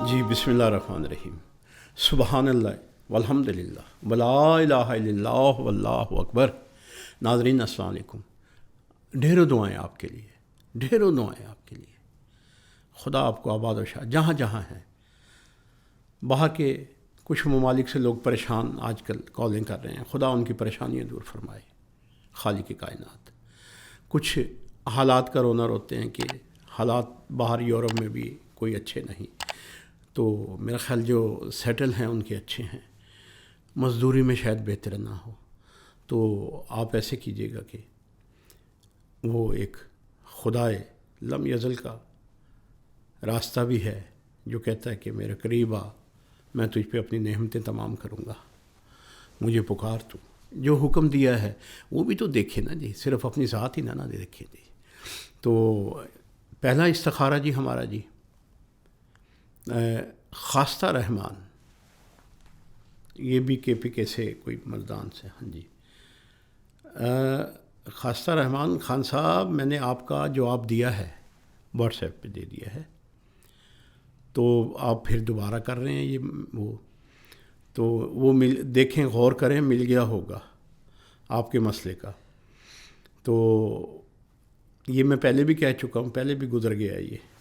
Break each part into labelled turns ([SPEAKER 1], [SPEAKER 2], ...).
[SPEAKER 1] جی بسم اللہ الرحمن الرحیم. سبحان اللہ والحمد للہ ولا الہ الا اللہ واللہ اکبر. ناظرین السلام علیکم. ڈھیروں دعائیں آپ کے لیے, ڈھیروں دعائیں آپ کے لیے. خدا آپ کو آباد و شاد جہاں جہاں ہیں. باہر کے کچھ ممالک سے لوگ پریشان آج کل کالیں کر رہے ہیں, خدا ان کی پریشانیاں دور فرمائے, خالق کائنات. کچھ حالات کا رونا روتے ہیں کہ حالات باہر یورپ میں بھی کوئی اچھے نہیں, تو میرا خیال جو سیٹل ہیں ان کے اچھے ہیں. مزدوری میں شاید بہتر نہ ہو, تو آپ ایسے کیجیے گا کہ وہ ایک خدائے لم یزل کا راستہ بھی ہے جو کہتا ہے کہ میرے قریب آ, میں تجھ پہ اپنی نعمتیں تمام کروں گا, مجھے پکار تو. جو حکم دیا ہے وہ بھی تو دیکھے نا جی, صرف اپنی ذات ہی نہ دیکھے جی. تو پہلا استخارہ جی ہمارا جی خواستہ رحمان, یہ بھی کے پی کے سے کوئی مردان سے. ہاں جی خواستہ رحمان خان صاحب, میں نے آپ کا جواب دیا ہے, واٹس ایپ پہ دے دیا ہے, تو آپ پھر دوبارہ کر رہے ہیں یہ وہ دیکھیں, غور کریں, مل گیا ہوگا آپ کے مسئلے کا. تو یہ میں پہلے بھی کہہ چکا ہوں, پہلے بھی گزر گیا یہ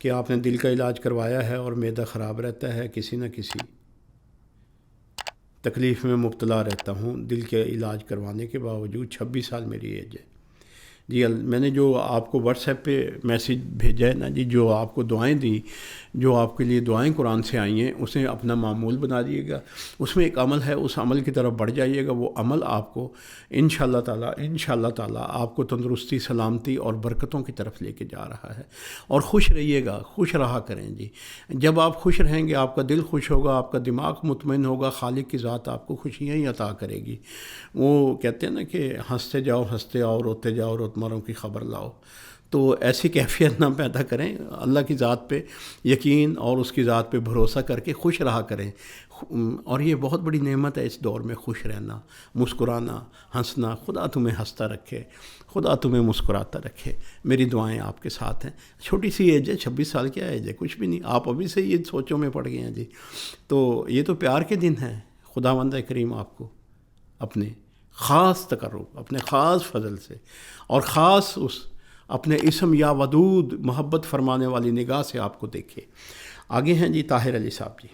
[SPEAKER 1] کہ آپ نے دل کا علاج کروایا ہے اور معدہ خراب رہتا ہے, کسی نہ کسی تکلیف میں مبتلا رہتا ہوں دل کے علاج کروانے کے باوجود. 26 سال میری ایج ہے جی. میں نے جو آپ کو واٹس ایپ پہ میسیج بھیجا ہے نا جی, جو آپ کو دعائیں دی, جو آپ کے لیے دعائیں قرآن سے آئی ہیں, اسے اپنا معمول بنا دیے گا. اس میں ایک عمل ہے, اس عمل کی طرف بڑھ جائیے گا. وہ عمل آپ کو انشاءاللہ تعالیٰ آپ کو تندرستی, سلامتی اور برکتوں کی طرف لے کے جا رہا ہے. اور خوش رہیے گا, خوش رہا کریں جی. جب آپ خوش رہیں گے آپ کا دل خوش ہوگا, آپ کا دماغ مطمئن ہوگا, خالق کی ذات آپ کو خوشیاں ہی عطا کرے گی. وہ کہتے ہیں نا کہ ہنستے جاؤ ہنستے آؤ, روتے جاؤ روتمروں کی خبر لاؤ. تو ایسی کیفیت نہ پیدا کریں, اللہ کی ذات پہ یقین اور اس کی ذات پہ بھروسہ کر کے خوش رہا کریں. اور یہ بہت بڑی نعمت ہے اس دور میں, خوش رہنا, مسکرانا, ہنسنا. خدا تمہیں ہنستا رکھے, خدا تمہیں مسکراتا رکھے. میری دعائیں آپ کے ساتھ ہیں. چھوٹی سی ایج ہے, 26 سال کیا ایج ہے, کچھ بھی نہیں. آپ ابھی سے یہ سوچوں میں پڑ گئے ہیں جی. تو یہ تو پیار کے دن ہیں. خداوند کریم آپ کو اپنے خاص تقرب, اپنے خاص فضل سے اور خاص اس اپنے اسم یا ودود محبت فرمانے والی نگاہ سے آپ کو دیکھے. آگے ہیں جی طاہر علی صاحب جی.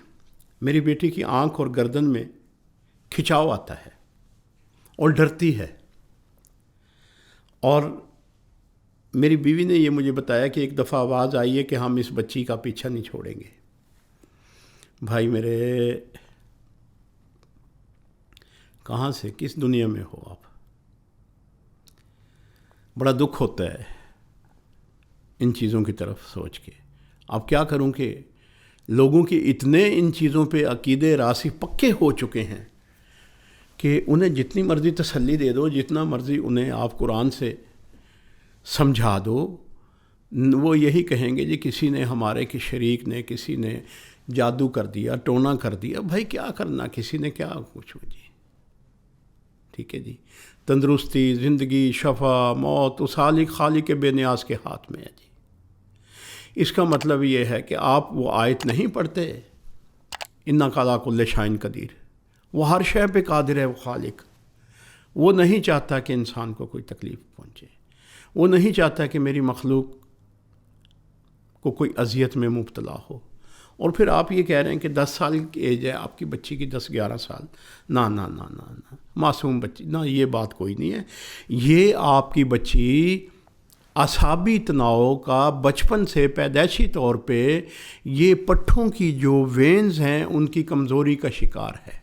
[SPEAKER 1] میری بیٹی کی آنکھ اور گردن میں کھچاؤ آتا ہے اور ڈرتی ہے, اور میری بیوی نے یہ مجھے بتایا کہ ایک دفعہ آواز آئی ہے کہ ہم اس بچی کا پیچھا نہیں چھوڑیں گے. بھائی میرے, کہاں سے, کس دنیا میں ہو آپ؟ بڑا دکھ ہوتا ہے ان چیزوں کی طرف سوچ کے. اب کیا کروں کہ لوگوں کے اتنے ان چیزوں پہ عقیدے راسخ پکے ہو چکے ہیں کہ انہیں جتنی مرضی تسلی دے دو, جتنا مرضی انہیں آپ قرآن سے سمجھا دو, وہ یہی کہیں گے جی کسی نے, ہمارے کے شریک نے, کسی نے جادو کر دیا, ٹونا کر دیا. بھائی کیا کرنا, کسی نے کیا کچھ ہو جی. ٹھیک ہے جی. تندرستی, زندگی, شفا, موت اس خالق بے نیاز کے ہاتھ میں ہے جی. اس کا مطلب یہ ہے کہ آپ وہ آیت نہیں پڑھتے, انک علی کل شیء قدیر, وہ ہر شے پہ قادر ہے. وہ خالق وہ نہیں چاہتا کہ انسان کو کوئی تکلیف پہنچے, وہ نہیں چاہتا کہ میری مخلوق کو کوئی اذیت میں مبتلا ہو. اور پھر آپ یہ کہہ رہے ہیں کہ 10 سال کی ایج ہے آپ کی بچی کی, 10-11 سال, نہ معصوم بچی, نہ یہ بات کوئی نہیں ہے. یہ آپ کی بچی اعصابی تناؤ کا بچپن سے پیدائشی طور پہ یہ پٹھوں کی جو وینز ہیں ان کی کمزوری کا شکار ہے.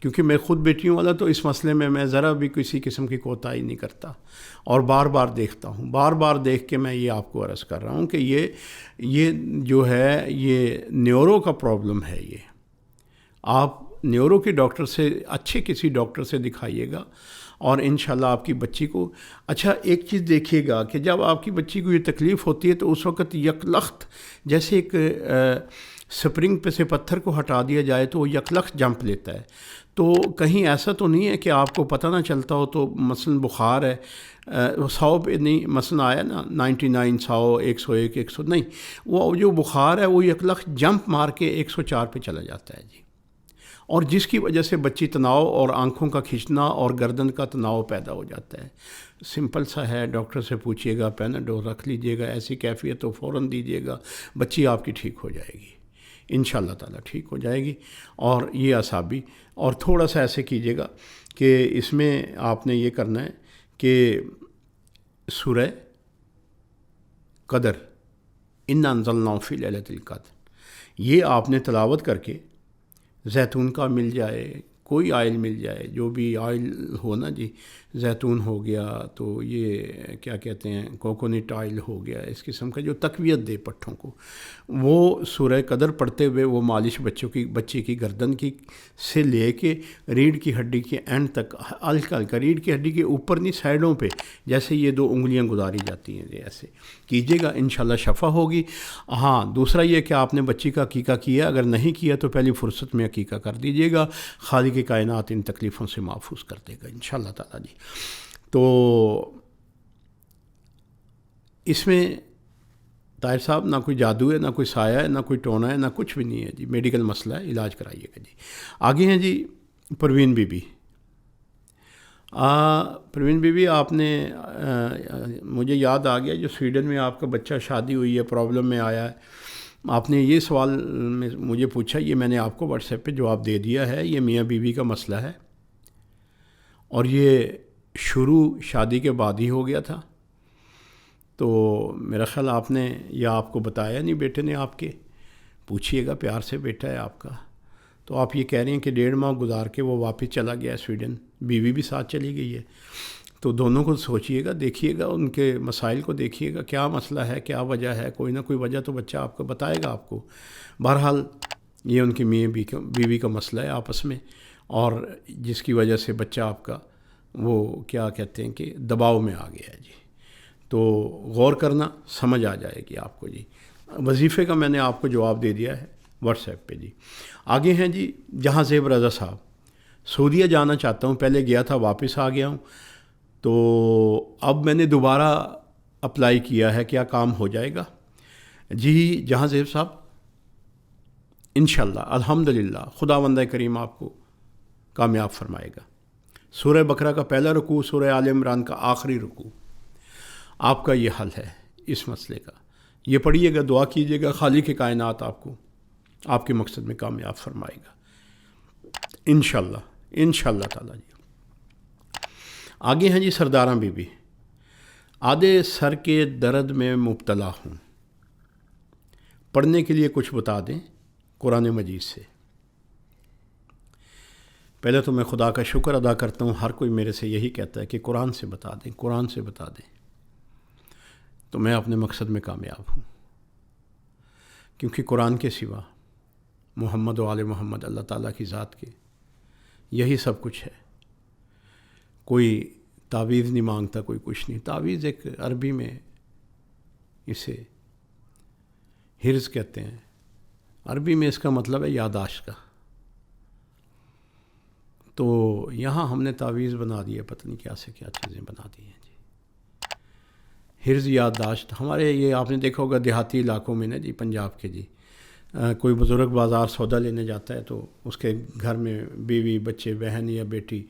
[SPEAKER 1] کیونکہ میں خود بیٹیوں والا, تو اس مسئلے میں ذرا بھی کسی قسم کی کوتاہی نہیں کرتا, اور بار بار دیکھتا ہوں. بار بار دیکھ کے میں یہ آپ کو عرض کر رہا ہوں کہ یہ جو ہے یہ نیورو کا پرابلم ہے. یہ آپ نیورو کے ڈاکٹر سے, اچھے کسی ڈاکٹر سے دکھائیے گا, اور انشاءاللہ آپ کی بچی کو. اچھا ایک چیز دیکھیے گا کہ جب آپ کی بچی کو یہ تکلیف ہوتی ہے تو اس وقت یک لخت جیسے ایک سپرنگ پہ سے پتھر کو ہٹا دیا جائے تو وہ یکلخت جمپ لیتا ہے. تو کہیں ایسا تو نہیں ہے کہ آپ کو پتہ نہ چلتا ہو. تو مثلا بخار ہے 100 پہ نہیں مثلا آیا نا 99 100 101 100 نہیں، وہ جو بخار ہے وہ یکلخت جمپ مار کے 104 پہ چلا جاتا ہے جی. اور جس کی وجہ سے بچی تناؤ اور آنکھوں کا کھنچنا اور گردن کا تناؤ پیدا ہو جاتا ہے. سمپل سا ہے، ڈاکٹر سے پوچھیے گا، پیناڈول رکھ لیجئے گا، ایسی کیفیت تو فوراً دیجیے گا، بچی آپ کی ٹھیک ہو جائے گی انشاءاللہ تعالیٰ، ٹھیک ہو جائے گی. اور یہ اعصابی، اور تھوڑا سا ایسے کیجیے گا کہ اس میں آپ نے یہ کرنا ہے کہ سورہ قدر انا انزلناہ فی لیلۃ القدر یہ آپ نے تلاوت کر کے، زیتون کا مل جائے، کوئی آئل مل جائے، جو بھی آئل ہو نا جی، زیتون ہو گیا تو یہ کیا کہتے ہیں کوکونٹ آئل ہو گیا، اس قسم کا جو تقویت دے پٹھوں کو، وہ سورہ قدر پڑھتے ہوئے وہ مالش بچے کی گردن کی سے لے کے ریڑھ کی ہڈی کے اینڈ تک، ہلکا ہلکا ریڑھ کی ہڈی کے اوپر نہیں، سائڈوں پہ جیسے یہ 2 انگلیاں گزاری جاتی ہیں جی، ایسے کیجیے گا انشاءاللہ شفا ہوگی. ہاں دوسرا یہ کہ آپ نے بچی کا عقیقہ کیا، اگر نہیں کیا تو پہلی فرصت میں عقیقہ کر دیجیے گا، خالق کائنات ان تکلیفوں سے محفوظ کر دے گا انشاءاللہ تعالیٰ جی. تو اس میں طاہر صاحب نہ کوئی جادو ہے، نہ کوئی سایہ ہے، نہ کوئی ٹونا ہے، نہ کچھ بھی نہیں ہے جی، میڈیکل مسئلہ ہے، علاج کرائیے گا جی. آگے ہیں جی پروین بی بی. پروین بی بی آپ نے مجھے یاد آ گیا جو سویڈن میں آپ کا بچہ شادی ہوئی ہے، پرابلم میں آیا ہے، آپ نے یہ سوال مجھے پوچھا، یہ میں نے آپ کو واٹس ایپ پہ جواب دے دیا ہے. یہ میاں بیوی کا مسئلہ ہے اور یہ شروع شادی کے بعد ہی ہو گیا تھا. تو میرا خیال آپ نے یا آپ کو بتایا نہیں بیٹے نے آپ کے، پوچھیے گا پیار سے، بیٹا ہے آپ کا. تو آپ یہ کہہ رہے ہیں کہ 1.5 ماہ گزار کے وہ واپس چلا گیا سویڈن، بیوی بھی ساتھ چلی گئی ہے. تو دونوں کو سوچیے گا، دیکھیے گا ان کے مسائل کو، دیکھیے گا کیا مسئلہ ہے، کیا وجہ ہے، کوئی نہ کوئی وجہ تو بچہ آپ کو بتائے گا آپ کو. بہرحال یہ ان کی میاں بیوی کا مسئلہ ہے آپس میں، اور جس کی وجہ سے بچہ آپ کا وہ کیا کہتے ہیں کہ دباؤ میں آ گیا ہے جی. تو غور کرنا، سمجھ آ جائے گی آپ کو جی. وظیفے کا میں نے آپ کو جواب دے دیا ہے واٹس ایپ پہ جی. آگے ہیں جی جہاں زیب رضا صاحب. سعودیہ جانا چاہتا ہوں، پہلے گیا تھا واپس آ گیا ہوں، تو اب میں نے دوبارہ اپلائی کیا ہے، کیا کام ہو جائے گا؟ جی جہاں زیب صاحب انشاءاللہ الحمدللہ خداوند کریم آپ کو کامیاب فرمائے گا. سورہ بقرہ کا پہلا رکوع، سورہ آل عمران کا آخری رکوع، آپ کا یہ حل ہے اس مسئلے کا. یہ پڑھیے گا، دعا کیجیے گا، خالق کائنات آپ کو آپ کے مقصد میں کامیاب فرمائے گا انشاءاللہ تعالیٰ جی. آگے ہیں جی سرداراں بی بی. آدھے سر کے درد میں مبتلا ہوں، پڑھنے کے لیے کچھ بتا دیں قرآن مجید سے. پہلے تو میں خدا کا شکر ادا کرتا ہوں، ہر کوئی میرے سے یہی کہتا ہے کہ قرآن سے بتا دیں، قرآن سے بتا دیں. تو میں اپنے مقصد میں کامیاب ہوں، کیونکہ قرآن کے سوا محمد و آل محمد اللہ تعالیٰ کی ذات کے یہی سب کچھ ہے. کوئی تعویذ نہیں مانگتا، کوئی کچھ نہیں. تعویذ ایک عربی میں اسے حرز کہتے ہیں، عربی میں اس کا مطلب ہے یادداشت کا. تو یہاں ہم نے تعویذ بنا دی ہے، پتہ نہیں کیا سے کیا چیزیں بنا دی ہیں جی. حرز یادداشت ہمارے یہ آپ نے دیکھا ہوگا دیہاتی علاقوں میں نا جی، پنجاب کے جی، کوئی بزرگ بازار سودا لینے جاتا ہے تو اس کے گھر میں بیوی بچے بہن یا بیٹی،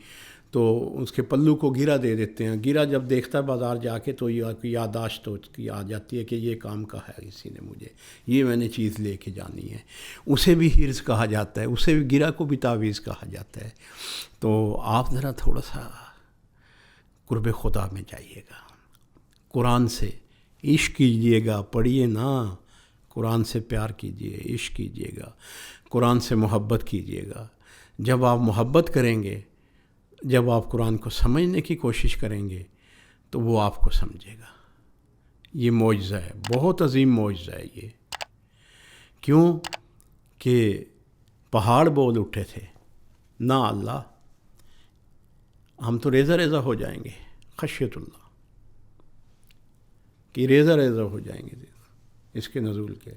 [SPEAKER 1] تو اس کے پلو کو گیرا دے دیتے ہیں. گیرا جب دیکھتا ہے بازار جا کے تو یادداشت تو کی آ جاتی ہے کہ یہ کام کا ہے کسی نے مجھے، یہ میں نے چیز لے کے جانی ہے. اسے بھی حرز کہا جاتا ہے، اسے بھی گیرا کو بھی تعویذ کہا جاتا ہے. تو آپ ذرا تھوڑا سا قرب خدا میں جائیے گا، قرآن سے عشق کیجیے گا، پڑھیے نا، قرآن سے پیار کیجیے، عشق کیجیے گا، قرآن سے محبت کیجیے گا. جب آپ محبت کریں گے، جب آپ قرآن کو سمجھنے کی کوشش کریں گے تو وہ آپ کو سمجھے گا. یہ معجزہ ہے، بہت عظیم معجزہ ہے یہ. کیوں کہ پہاڑ بول اٹھے تھے نا اللہ، ہم تو ریزہ ریزہ ہو جائیں گے، خشیت اللہ کہ ریزہ ریزہ ہو جائیں گے اس کے نزول کے.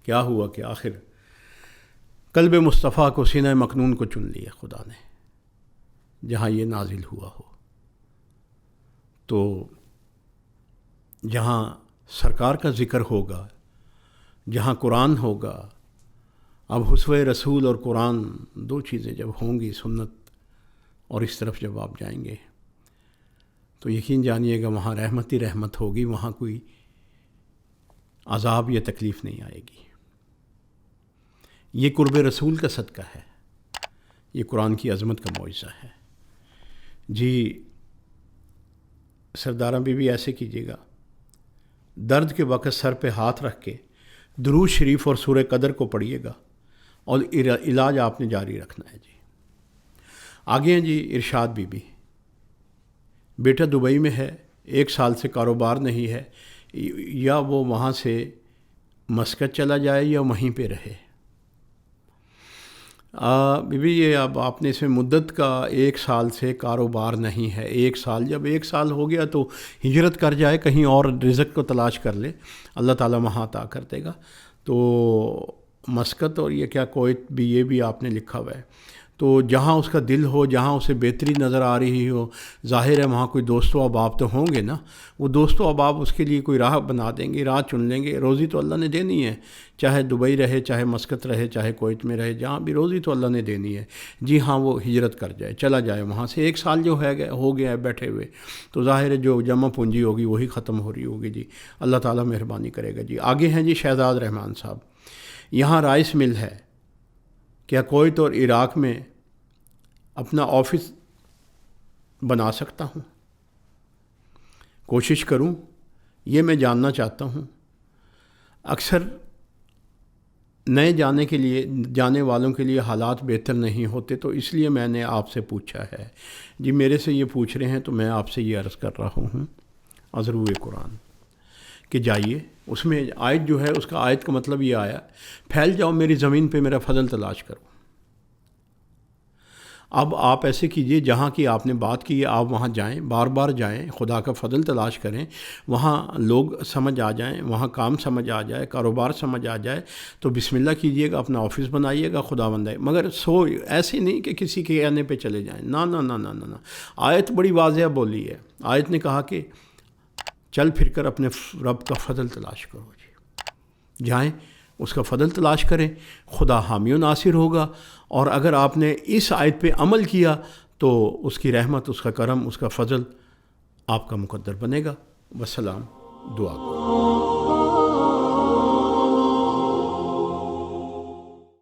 [SPEAKER 1] کیا ہوا کہ آخر قلب مصطفیٰ کو، سینہ مکنون کو چن لیا خدا نے جہاں یہ نازل ہوا ہو۔ تو جہاں سرکار کا ذکر ہوگا، جہاں قرآن ہوگا، اب حسوہ رسول اور قرآن دو چیزیں جب ہوں گی، سنت اور اس طرف جب آپ جائیں گے تو یقین جانیے گا وہاں رحمت ہی رحمت ہوگی، وہاں کوئی عذاب یا تکلیف نہیں آئے گی۔ یہ قرب رسول کا صدقہ ہے، یہ قرآن کی عظمت کا معجزہ ہے۔ جی سرداراں بھی ایسے کیجیے گا، درد کے وقت سر پہ ہاتھ رکھ کے درود شریف اور سورہ قدر کو پڑھیے گا اور علاج آپ نے جاری رکھنا ہے۔ جی آگے ہیں جی ارشاد بی بی، بیٹا دبئی میں ہے، 1 سال سے کاروبار نہیں ہے، یا وہ وہاں سے مسقط چلا جائے یا وہیں پہ رہے۔ بی بی یہ اب آپ نے اس میں مدت کا 1 سال سے کاروبار نہیں ہے، 1 سال، جب 1 سال ہو گیا تو ہجرت کر جائے، کہیں اور رزق کو تلاش کر لے، اللہ تعالیٰ وہاں عطا کر دے گا۔ تو مسقط اور یہ کیا کویت بھی، یہ بھی آپ نے لکھا ہوا ہے۔ تو جہاں اس کا دل ہو، جہاں اسے بہتری نظر آ رہی ہو، ظاہر ہے وہاں کوئی دوست و احباب تو ہوں گے نا، وہ دوست و احباب اس کے لیے کوئی راہ بنا دیں گے، راہ چن لیں گے۔ روزی تو اللہ نے دینی ہے، چاہے دبئی رہے، چاہے مسقط رہے، چاہے کویت میں رہے، جہاں بھی روزی تو اللہ نے دینی ہے۔ جی ہاں، وہ ہجرت کر جائے، چلا جائے وہاں سے۔ 1 سال جو ہے ہو گیا ہے بیٹھے ہوئے، تو ظاہر ہے جو جمع پونجی ہوگی وہی ختم ہو رہی ہوگی۔ جی اللہ تعالیٰ مہربانی کرے گا۔ جی آگے ہیں جی شہزاد رحمان صاحب، یہاں رائس مل ہے، کیا کویت اور عراق میں اپنا آفس بنا سکتا ہوں؟ کوشش کروں، یہ میں جاننا چاہتا ہوں۔ اکثر نئے جانے والوں کے لیے حالات بہتر نہیں ہوتے، تو اس لیے میں نے آپ سے پوچھا ہے۔ جی میرے سے یہ پوچھ رہے ہیں تو میں آپ سے یہ عرض کر رہا ہوں از روئے قرآن کہ جائیے، اس میں آیت جو ہے، اس کا آیت کا مطلب یہ آیا، پھیل جاؤ میری زمین پہ، میرا فضل تلاش کرو۔ اب آپ ایسے کیجئے، جہاں کی آپ نے بات کی ہے آپ وہاں جائیں، بار بار جائیں، خدا کا فضل تلاش کریں، وہاں لوگ سمجھ آ جائیں، وہاں کام سمجھ آ جائے، کاروبار سمجھ آ جائے، تو بسم اللہ کیجئے گا، اپنا آفس بنائیے گا، خدا بندہ۔ مگر ایسے نہیں کہ کسی کے کہنے پہ چلے جائیں، نہ نہ نہ نہ نہ۔ آیت بڑی واضح بولی ہے، آیت نے کہا کہ چل پھر کر اپنے رب کا فضل تلاش کرو۔ جی جائیں، اس کا فضل تلاش کریں، خدا حامی و ناصر ہوگا۔ اور اگر آپ نے اس آیت پہ عمل کیا تو اس کی رحمت، اس کا کرم، اس کا فضل آپ کا مقدر بنے گا۔ والسلام، دعا کرو۔